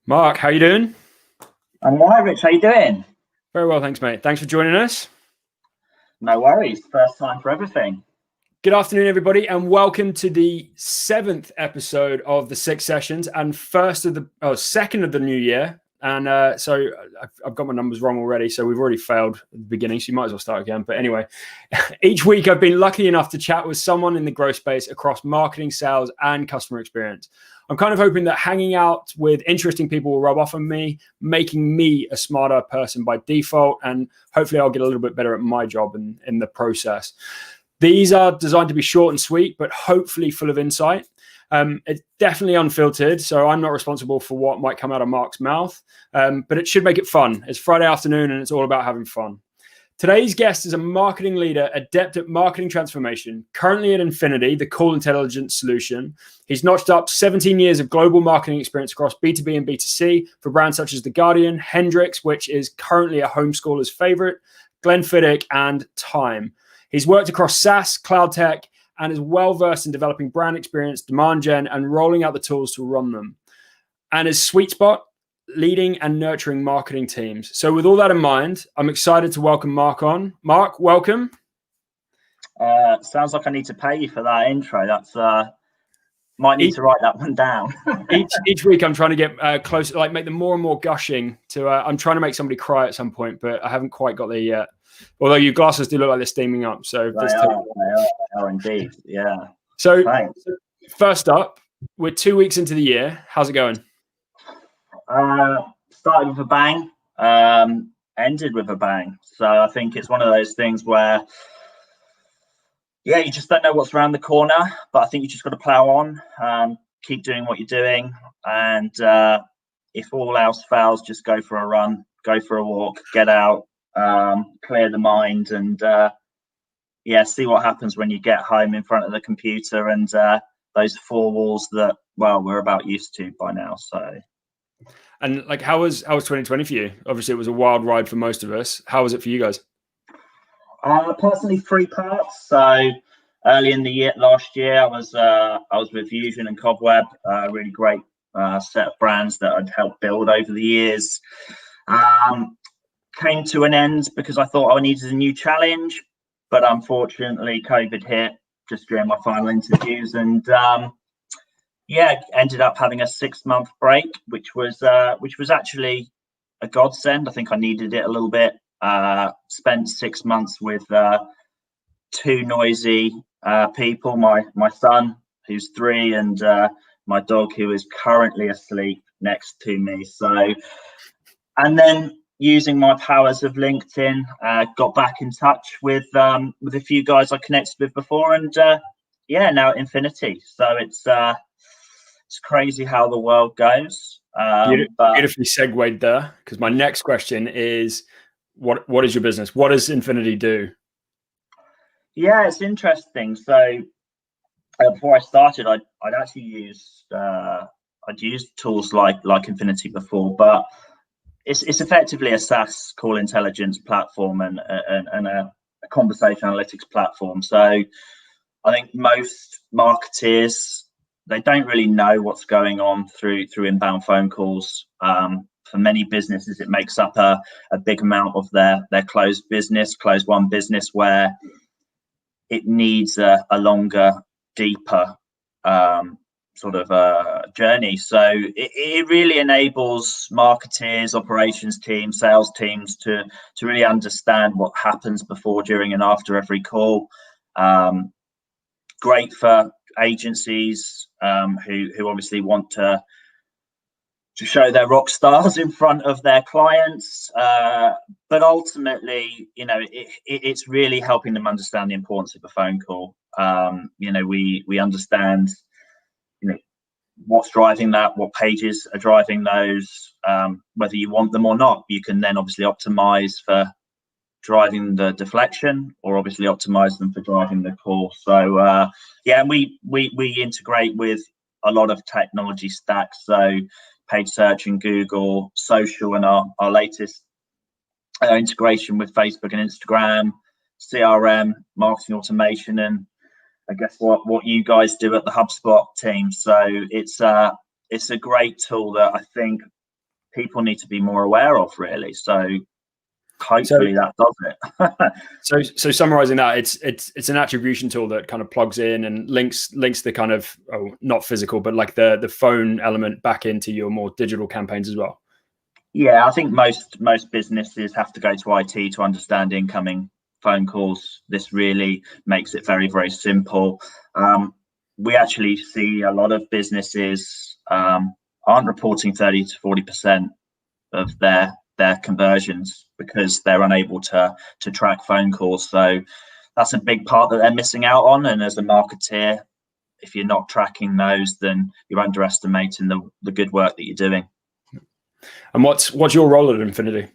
Mark, how you doing? I'm all right, Rich. How you doing? Very well, thanks, mate. Thanks for joining us. No worries. First time for everything. Good afternoon, everybody, and welcome to the 7th episode of the 6 sessions and second of the new year. And so I've got my numbers wrong already, so we've already failed at the beginning, so you might as well start again. But anyway, each week I've been lucky enough to chat with someone in the growth space across marketing, sales, and customer experience. I'm kind of hoping that hanging out with interesting people will rub off on me, making me a smarter person by default, and hopefully I'll get a little bit better at my job in the process. These are designed to be short and sweet, but hopefully full of insight. It's definitely unfiltered, so I'm not responsible for what might come out of Mark's mouth, but it should make it fun. It's Friday afternoon, and it's all about having fun. Today's guest is a marketing leader, adept at marketing transformation, currently at Infinity, the call intelligence solution. He's notched up 17 years of global marketing experience across B2B and B2C for brands such as The Guardian, Hendricks, which is currently a homeschooler's favorite, Glendfidich and Time. He's worked across SaaS, cloud tech, and is well-versed in developing brand experience, demand gen, and rolling out the tools to run them. And his sweet spot, leading and nurturing marketing teams. So with all that in mind, I'm excited to welcome Mark on. Mark, welcome. Sounds like I need to pay you for that intro. That's might need to write that one down. each week I'm trying to get close, like make them more and more gushing to, I'm trying to make somebody cry at some point, but I haven't quite got there yet. Although your glasses do look like they're steaming up. So they are indeed. Yeah. So thanks. First up, we're 2 weeks into the year. How's it going? Started with a bang, ended with a bang. So I think it's one of those things where, yeah, you just don't know what's around the corner, but I think you just got to plow on, keep doing what you're doing. And if all else fails, just go for a run, go for a walk, get out, clear the mind, and see what happens when you get home in front of the computer and those four walls that, well, we're about used to by now. So. And like, how was 2020 for you? Obviously, it was a wild ride for most of us. How was it for you guys? Personally, 3 parts. So early in the year, last year, I was with Fusion and Cobweb, really great set of brands that I'd helped build over the years. Came to an end because I thought I needed a new challenge, but unfortunately, COVID hit just during my final interviews, and ended up having a 6-month break, which was actually a godsend. I think I needed it a little bit. Spent 6 months with 2 noisy people, my son, who's 3, and my dog, who is currently asleep next to me. So, and then using my powers of LinkedIn, got back in touch with a few guys I connected with before, and now at Infinity. So it's crazy how the world goes. Beautifully segued there, because my next question is, what is your business? What does Infinity do? Yeah, it's interesting. So before I started, I'd actually used tools like Infinity before, but it's effectively a SaaS call intelligence platform and a conversation analytics platform. So I think most marketeers, they don't really know what's going on through inbound phone calls. For many businesses, it makes up a big amount of their closed won business, where it needs a longer, deeper sort of journey. So it really enables marketeers, operations teams, sales teams to really understand what happens before, during, and after every call. Great for agencies who obviously want to show their rock stars in front of their clients, but ultimately, it's really helping them understand the importance of a phone call. We understand what's driving that, what pages are driving those, whether you want them or not. You can then obviously optimize for driving the deflection, or obviously optimize them for driving the call. So and we integrate with a lot of technology stacks, so paid search in Google, social, and our latest integration with Facebook and Instagram, CRM, marketing automation, and I guess what you guys do at the HubSpot team. So it's a great tool that I think people need to be more aware of, really. So hopefully that does it. So summarizing that, it's an attribution tool that kind of plugs in and links the kind of not physical, but like the phone element back into your more digital campaigns as well. Yeah, I think most businesses have to go to IT to understand incoming phone calls. This really makes it very, very simple. We actually see a lot of businesses aren't reporting 30 to 40% of their conversions because they're unable to track phone calls. So that's a big part that they're missing out on. And as a marketeer, if you're not tracking those, then you're underestimating the good work that you're doing. And what's your role at Infinity?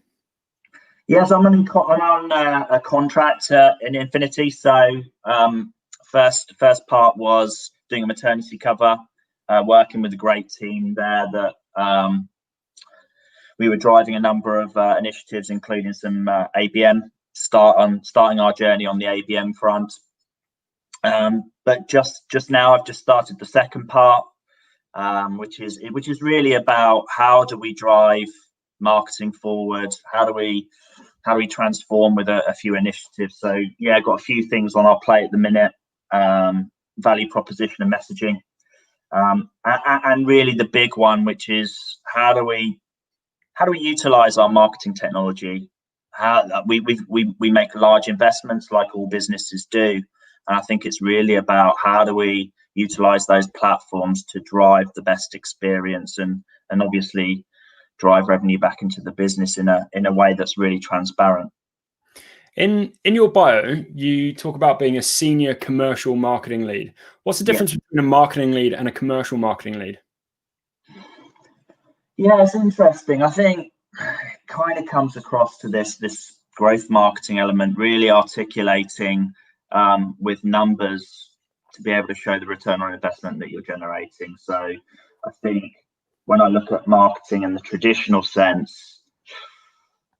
Yes, I'm on a contract in Infinity. So first part was doing a maternity cover, working with a great team there that we were driving a number of initiatives, including some ABM, starting our journey on the ABM front. But just now, I've just started the second part, which is really about how do we drive marketing forward? How do we transform with a few initiatives? So yeah, I've got a few things on our plate at the minute. Value proposition and messaging, and really the big one, which is how do we utilize our marketing technology? How we make large investments like all businesses do, and I think it's really about how do we utilize those platforms to drive the best experience and obviously drive revenue back into the business in a way that's really transparent. In your bio, you talk about being a senior commercial marketing lead. What's the difference between a marketing lead and a commercial marketing lead? Yeah, it's interesting. I think it kind of comes across to this growth marketing element, really articulating with numbers to be able to show the return on investment that you're generating. So I think when I look at marketing in the traditional sense,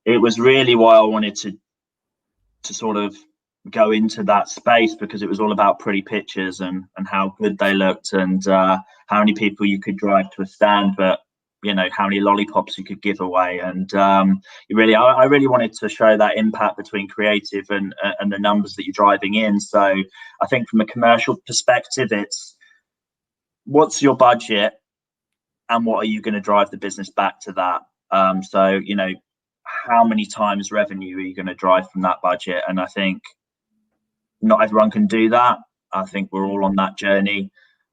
it was really why I wanted to sort of go into that space, because it was all about pretty pictures and how good they looked and how many people you could drive to a stand, but how many lollipops you could give away. And I really wanted to show that impact between creative and the numbers that you're driving in. So I think from a commercial perspective, it's what's your budget and what are you going to drive the business back to that? So how many times revenue are you going to drive from that budget? And I think not everyone can do that. I think we're all on that journey,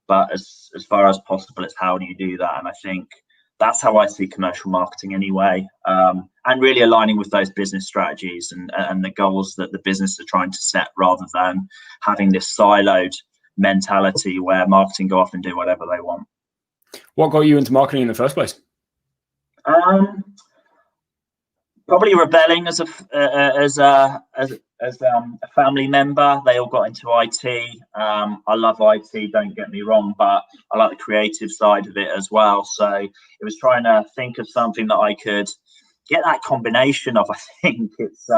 but as far as possible, it's how do you do that? And I think that's how I see commercial marketing anyway, and really aligning with those business strategies and the goals that the business are trying to set, rather than having this siloed mentality where marketing go off and do whatever they want. What got you into marketing in the first place? Probably rebelling as a family member. They all got into IT. I love IT, don't get me wrong, but I like the creative side of it as well. So it was trying to think of something that I could get that combination of. I think it's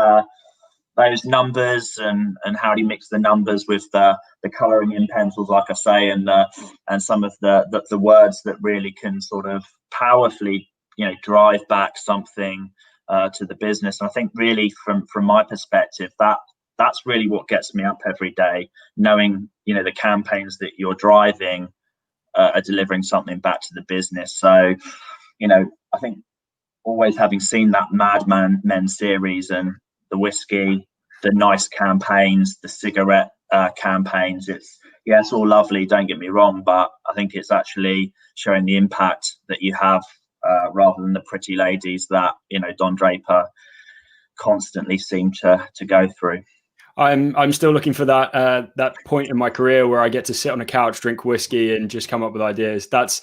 those numbers and how do you mix the numbers with the colouring in pencils, like I say, and some of the words that really can sort of powerfully drive back something to the business. And I think really from my perspective, that's really what gets me up every day, knowing the campaigns that you're driving are delivering something back to the business. So I think always having seen that Mad Men series and the whiskey, the nice campaigns, the cigarette campaigns, it's all lovely, don't get me wrong, but I think it's actually showing the impact that you have, rather than the pretty ladies that Don Draper constantly seem to go through. I'm still looking for that point in my career where I get to sit on a couch, drink whiskey, and just come up with ideas. That's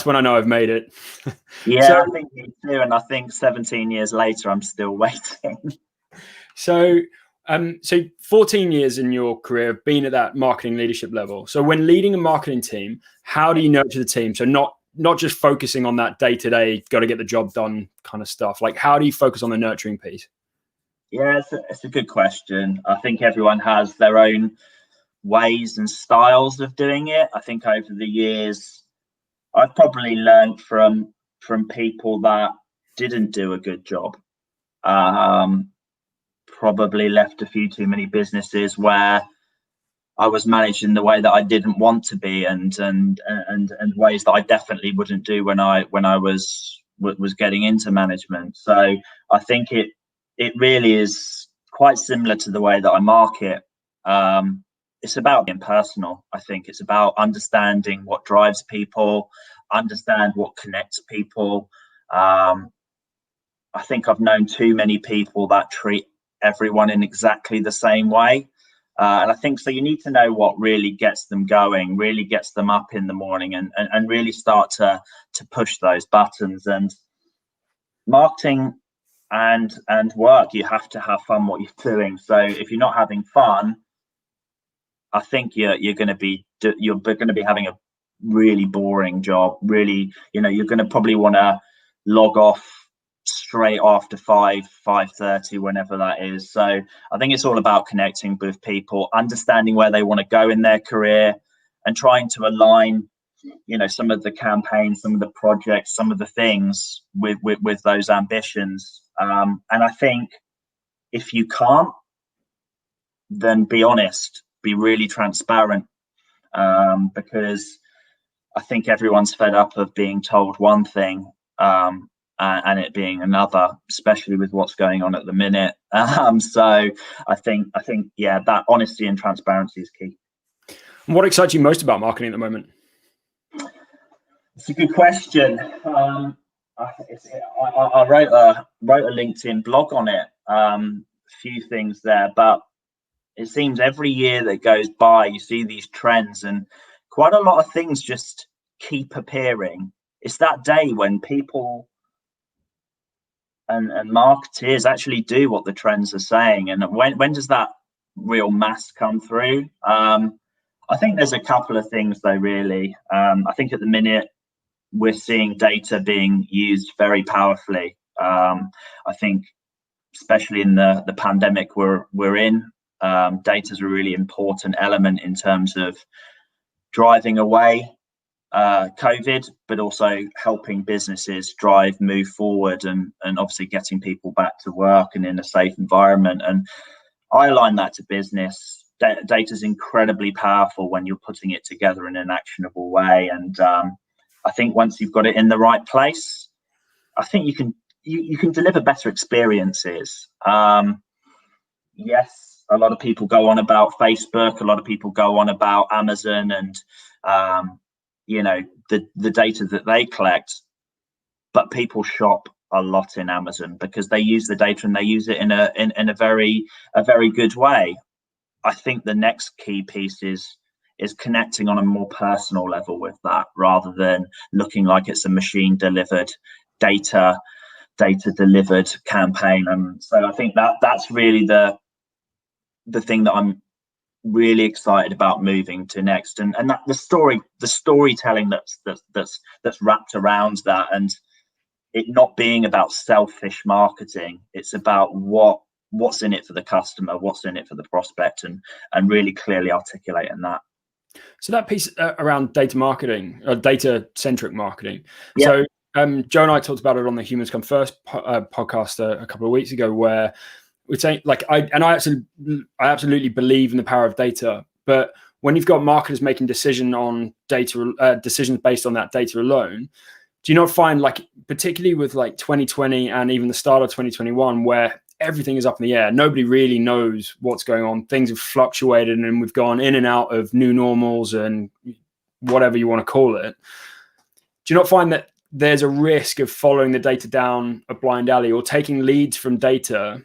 when I know I've made it. Yeah, so, I think me too, and I think 17 years later, I'm still waiting. So 14 years in your career, being at that marketing leadership level. So when leading a marketing team, how do you nurture the team? So not just focusing on that day-to-day, got to get the job done kind of stuff. Like, how do you focus on the nurturing piece? Yeah, it's a good question. I think everyone has their own ways and styles of doing it. I think over the years, I've probably learned from people that didn't do a good job. Probably left a few too many businesses where I was managed in the way that I didn't want to be, and ways that I definitely wouldn't do when I was getting into management. So I think it really is quite similar to the way that I market. It's about being personal. I think it's about understanding what drives people, understand what connects people. I think I've known too many people that treat everyone in exactly the same way. And I think so you need to know what really gets them going, really gets them up in the morning, and really start to push those buttons. And marketing and work, you have to have fun what you're doing. So if you're not having fun, I think you're going to be having a really boring job. Really, you're going to probably want to log off straight after 5:30, whenever that is. So I think it's all about connecting with people, understanding where they want to go in their career, and trying to align some of the campaigns, some of the projects, some of the things with those ambitions. And I think if you can't, then be honest, be really transparent, because I think everyone's fed up of being told one thing and it being another, especially with what's going on at the minute. So I think yeah, that honesty and transparency is key. What excites you most about marketing at the moment? It's a good question. I wrote a LinkedIn blog on it. A few things there, but it seems every year that goes by, you see these trends, and quite a lot of things just keep appearing. It's that day when people and marketers actually do what the trends are saying. And when does that real mass come through? I think there's a couple of things though, really. I think at the minute we're seeing data being used very powerfully. I think especially in the pandemic we're in, data is a really important element in terms of driving away COVID, but also helping businesses move forward, and obviously getting people back to work and in a safe environment. And I align that to business. Data is incredibly powerful when you're putting it together in an actionable way. And I think once you've got it in the right place, I think you can deliver better experiences. Yes, a lot of people go on about Facebook, a lot of people go on about Amazon, and the data that they collect, but people shop a lot in Amazon because they use the data and they use it in a very good way. I think the next key piece is connecting on a more personal level with that, rather than looking like it's a machine delivered data delivered campaign. And so I think that's really the thing that I'm really excited about moving to next, and that the storytelling that's wrapped around that, and it not being about selfish marketing. It's about what's in it for the customer, what's in it for the prospect, and really clearly articulating that. So that piece around data marketing, data centric marketing. Yeah. So Joe and I talked about it on the Humans Come First podcast a couple of weeks ago, where we're saying, like, I absolutely believe in the power of data, but when you've got marketers making decisions based on that data alone, do you not find, like, particularly with like 2020 and even the start of 2021, where everything is up in the air, nobody really knows what's going on, things have fluctuated, and we've gone in and out of new normals and whatever you want to call it? Do you not find that there's a risk of following the data down a blind alley, or taking the lead from the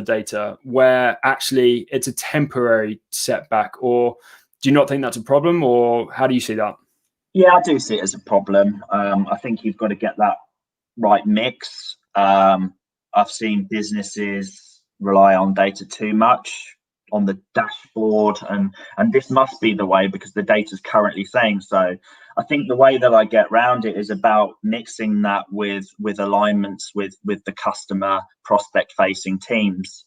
data, where actually it's a temporary setback? Or do you not think that's a problem, or how do you see that? Yeah, I do see it as a problem. I think you've got to get that right mix. I've seen businesses rely on data too much on the dashboard, and this must be the way because the data is currently saying so. I think the way that I get around it is about mixing that with alignments with the customer prospect facing teams.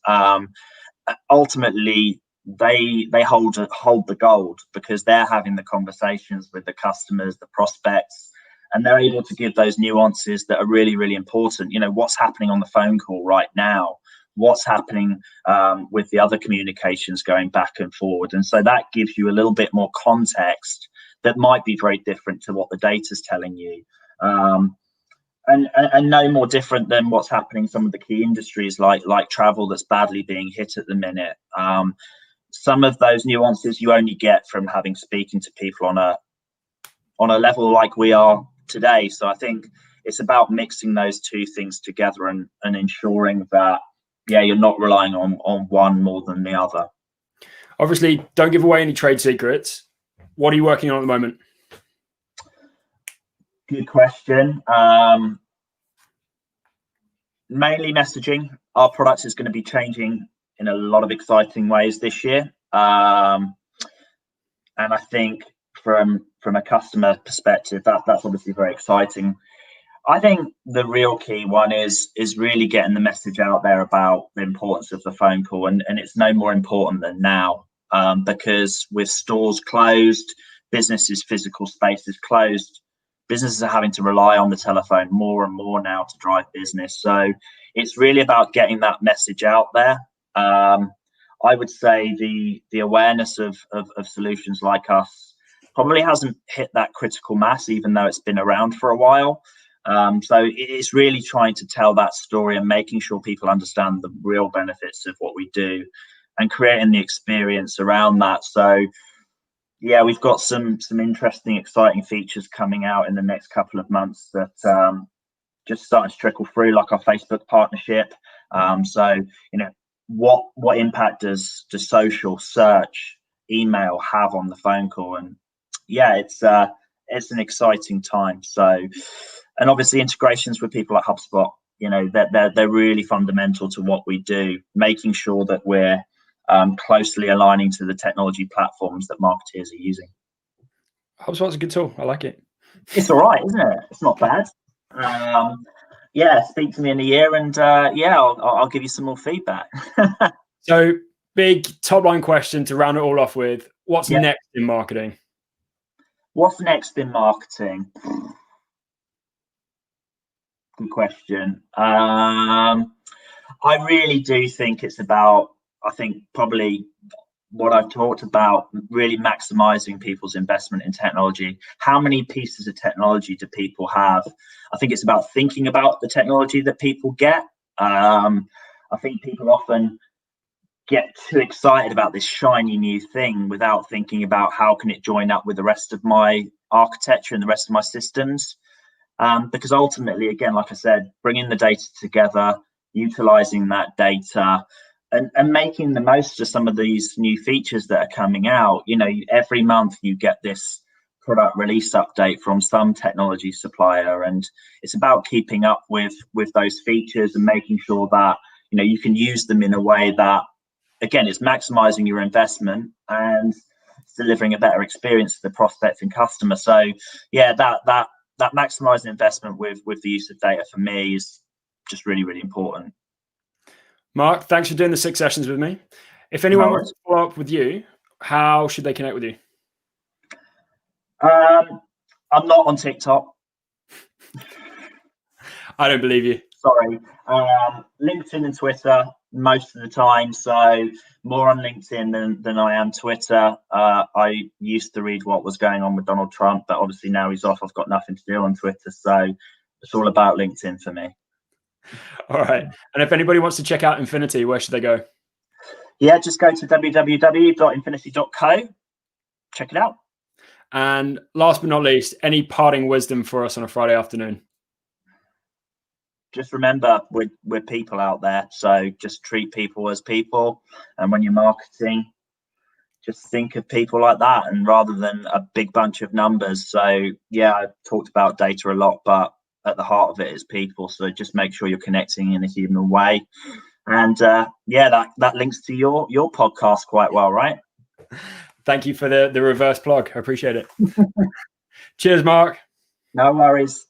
Ultimately, they hold the gold because they're having the conversations with the customers, the prospects, and they're able to give those nuances that are really, really important. What's happening on the phone call right now, what's happening with the other communications going back and forward. And so that gives you a little bit more context that might be very different to what the data's telling you. And no more different than what's happening in some of the key industries like travel that's badly being hit at the minute. Some of those nuances you only get from speaking to people on a level like we are today. So I think it's about mixing those two things together and ensuring that, you're not relying on one more than the other. Obviously, don't give away any trade secrets. What are you working on at the moment? Good question. Mainly messaging. Our product is going to be changing in a lot of exciting ways this year. And I think from a customer perspective, that's obviously very exciting. I think the real key one is really getting the message out there about the importance of the phone call, and it's no more important than now, because with stores closed, businesses' physical spaces closed, businesses are having to rely on the telephone more and more now to drive business. So it's really about getting that message out there. I would say the awareness of solutions like us probably hasn't hit that critical mass, even though it's been around for a while. So it's really trying to tell that story and making sure people understand the real benefits of what we do and creating the experience around that. So yeah, we've got some interesting, exciting features coming out in the next couple of months that just starting to trickle through, like our Facebook partnership. So what impact does social, search, email have on the phone call? And yeah, it's an exciting time. So, and obviously integrations with people like HubSpot, they're really fundamental to what we do, making sure that we're closely aligning to the technology platforms that marketeers are using. HubSpot's a good tool. I like it. It's all right, isn't it? It's not bad. Speak to me in a year, and I'll give you some more feedback. So, big top line question to round it all off with: what's next in marketing? What's next in marketing? Good question. I really do think it's about, probably what I've talked about, really maximizing people's investment in technology. How many pieces of technology do people have? I think it's about thinking about the technology that people get. I think people often get too excited about this shiny new thing without thinking about how can it join up with the rest of my architecture and the rest of my systems. Because ultimately, again, like I said, bringing the data together, utilizing that data, and making the most of some of these new features that are coming out. Every month you get this product release update from some technology supplier, and it's about keeping up with those features and making sure that you can use them in a way that, again, it's maximizing your investment and delivering a better experience to the prospect and customer. So yeah, that maximizing investment with the use of data for me is just really, really important. Mark, thanks for doing the 6 sessions with me. If anyone wants to follow up with you, how should they connect with you? I'm not on TikTok. I don't believe you. Sorry. LinkedIn and Twitter most of the time. So more on LinkedIn than I am Twitter. I used to read what was going on with Donald Trump, but obviously now he's off. I've got nothing to do on Twitter. So it's all about LinkedIn for me. All right. And if anybody wants to check out Infinity, where should they go? Yeah, just go to www.infinity.co. Check it out. And last but not least, any parting wisdom for us on a Friday afternoon? Just remember, we're people out there. So just treat people as people. And when you're marketing, just think of people like that, and rather than a big bunch of numbers. So yeah, I've talked about data a lot, but at the heart of it is people. So just make sure you're connecting in a human way. And that links to your podcast quite well, right? Thank you for the reverse plug. I appreciate it. Cheers, Mark. No worries.